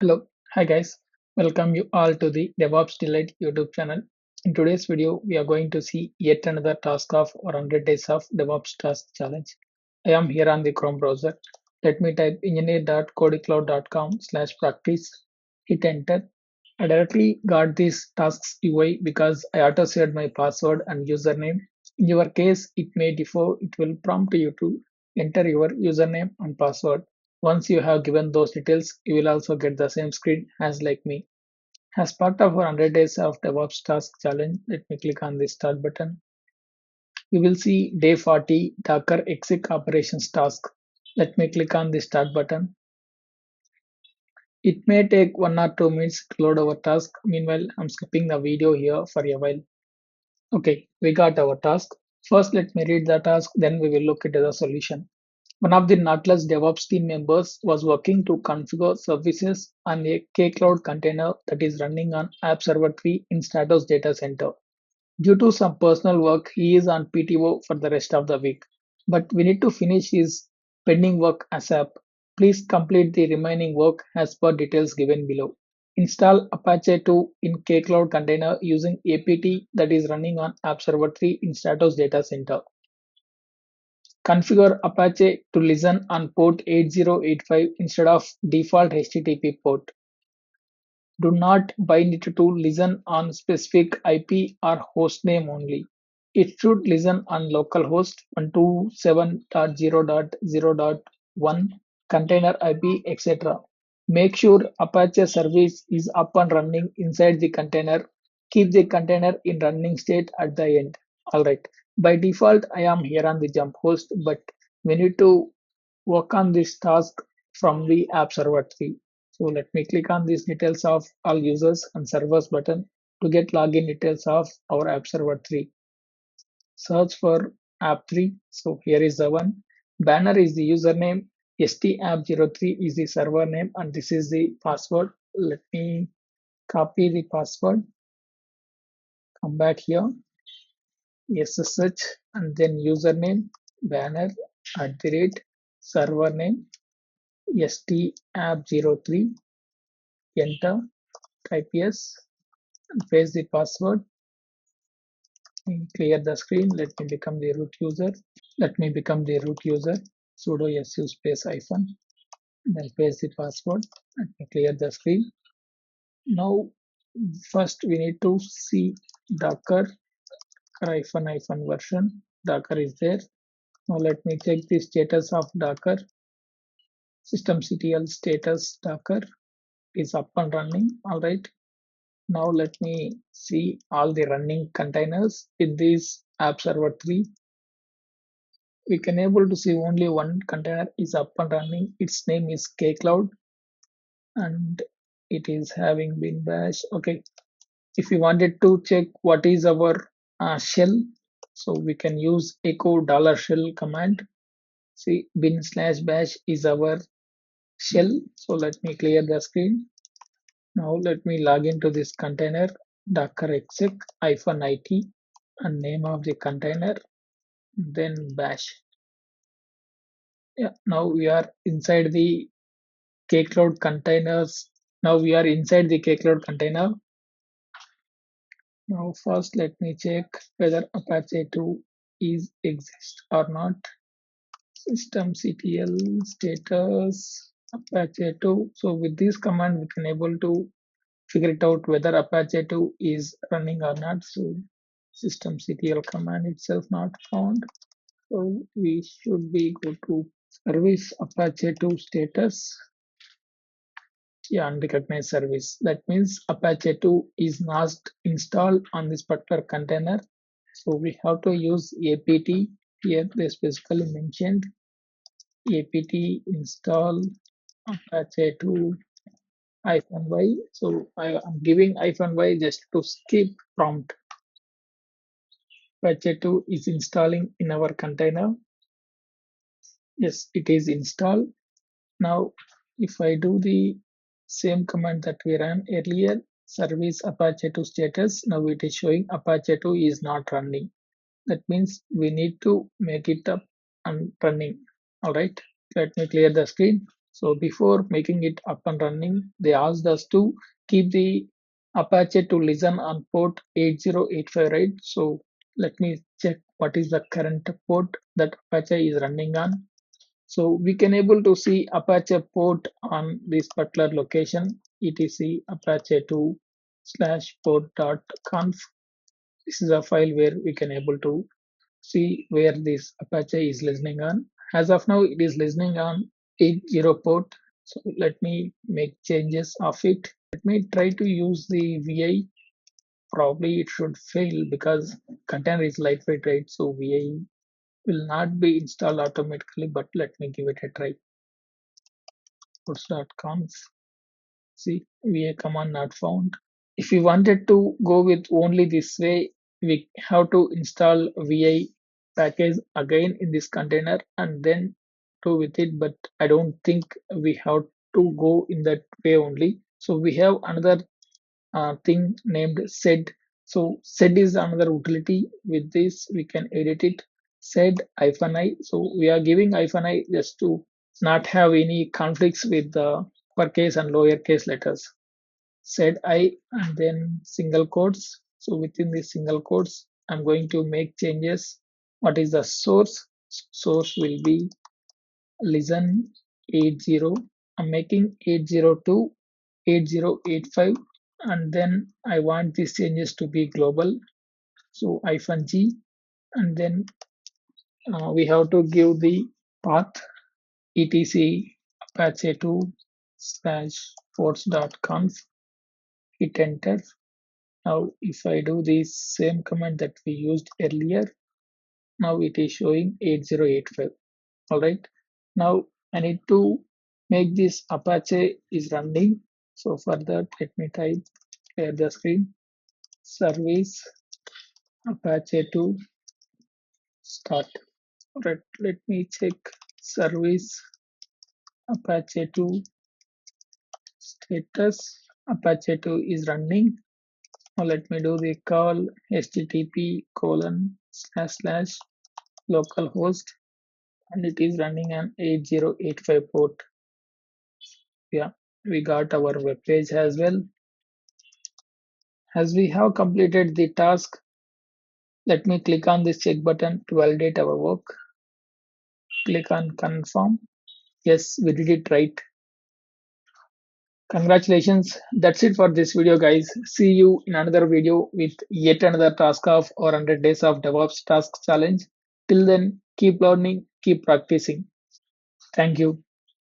Hello, hi guys. Welcome you all to the DevOps Delight YouTube channel. In today's video, we are going to see yet another task of 100 days of DevOps task challenge. I am here on the Chrome browser. Let me type engineer.kodekloud.com/practice. Hit enter. I directly got this tasks UI because I auto saved my password and username. In your case, it may differ. It will prompt you to enter your username and password. Once you have given those details, you will also get the same screen as like me. As part of our 100 days of DevOps task challenge, let me click on the start button. You will see day 40 Docker exec operations task. Let me click on the start button. It may take 1 or 2 minutes to load our task. Meanwhile, I'm skipping the video here for a while. Okay, we got our task. First, let me read the task, then we will look into the solution. One of the Nautilus DevOps team members was working to configure services on a Kcloud container that is running on App Server 3 in Stratos data center. Due to some personal work, he is on PTO for the rest of the week. But we need to finish his pending work ASAP. Please complete the remaining work as per details given below. Install Apache 2 in Kcloud container using APT that is running on App Server 3 in Stratos data center. Configure Apache to listen on port 8085 instead of default HTTP port. Do not bind it to listen on specific IP or hostname only. It should listen on localhost 127.0.0.1 container IP, etc. Make sure Apache service is up and running inside the container. Keep the container in running state at the end. Alright. By default, I am here on the jump host, but we need to work on this task from the app server 3. So let me click on these details of all users and servers button to get login details of our app server 3. Search for app 3. So here is the one. Banner is the username. stapp03 is the server name, and this is the password. Let me copy the password. Come back here. SSH and then username banner @ server name stapp03. Enter. Type yes and paste the password. Clear the screen. Let me become the root user. Sudo su space hyphen. Then paste the password. Let me clear the screen. Now, first we need to see Docker hyphen version. Docker is there. Now let me check the status of Docker. Systemctl status Docker is up and running. All right. Now let me see all the running containers in this app server 3. We can able to see only one container is up and running. Its name is Kcloud and it is having bin bash. Okay. If we wanted to check what is our shell, so we can use echo $shell command. See bin/bash is our shell. So let me clear the screen. Now let me log into this container docker exec -it and name of the container, then bash. Yeah, now we are inside the Kcloud containers. Now we are inside the Kcloud container. Now first let me check whether Apache 2 is exist or not. Systemctl status Apache 2. So with this command we can able to figure it out whether Apache 2 is running or not. So systemctl command itself not found. So we should be go to service Apache 2 status. Yeah, unrecognized service. That means Apache 2 is not installed on this particular container. So we have to use apt. Here they specifically mentioned apt install Apache 2 -y. So I am giving -y just to skip prompt. Apache 2 is installing in our container. Yes, it is installed. Now, if I do the same command that we ran earlier, service Apache 2 status, now it is showing Apache 2 is not running. That means we need to make it up and running. All right, let me clear the screen. So before making it up and running, they asked us to keep the Apache to listen on port 8085, right? So let me check what is the current port that Apache is running on. So we can able to see Apache port on this particular location, etc apache 2 slash port.conf. This is a file where we can able to see where this Apache is listening on. As of now, it is listening on 80 port. So let me make changes of it. Let me try to use the VI. Probably it should fail because container is lightweight, right? So VI will not be installed automatically, but let me give it a try. Puts.conf. See, VA command not found. If we wanted to go with only this way, we have to install VI package again in this container and then do with it. But I don't think we have to go in that way only. So we have another thing named sed. So sed is another utility. With this, we can edit it. Sed -i. So we are giving -i just to not have any conflicts with the uppercase and lowercase letters. Sed I and then single quotes. So within these single quotes, I'm going to make changes. What is the source? Source will be listen 80. I'm making 802 8085, and then I want these changes to be global. So -g, and then we have to give the path etc apache 2 slash ports.conf. Hit enter. Now if I do the same command that we used earlier, now it is showing 8085. Alright, now I need to make this Apache is running. So for that, let me type clear the screen service Apache 2 start. Alright, let me check service Apache 2 status. Apache 2 is running. Now let me do the call http:// localhost, and it is running an 8085 port. Yeah, we got our web page as well. As we have completed the task, let me click on this check button to validate our work. Click on confirm. Yes, we did it right. Congratulations. That's it for this video, guys. See you in another video with yet another task of or 100 days of DevOps task challenge. Till then, keep learning, keep practicing. Thank you.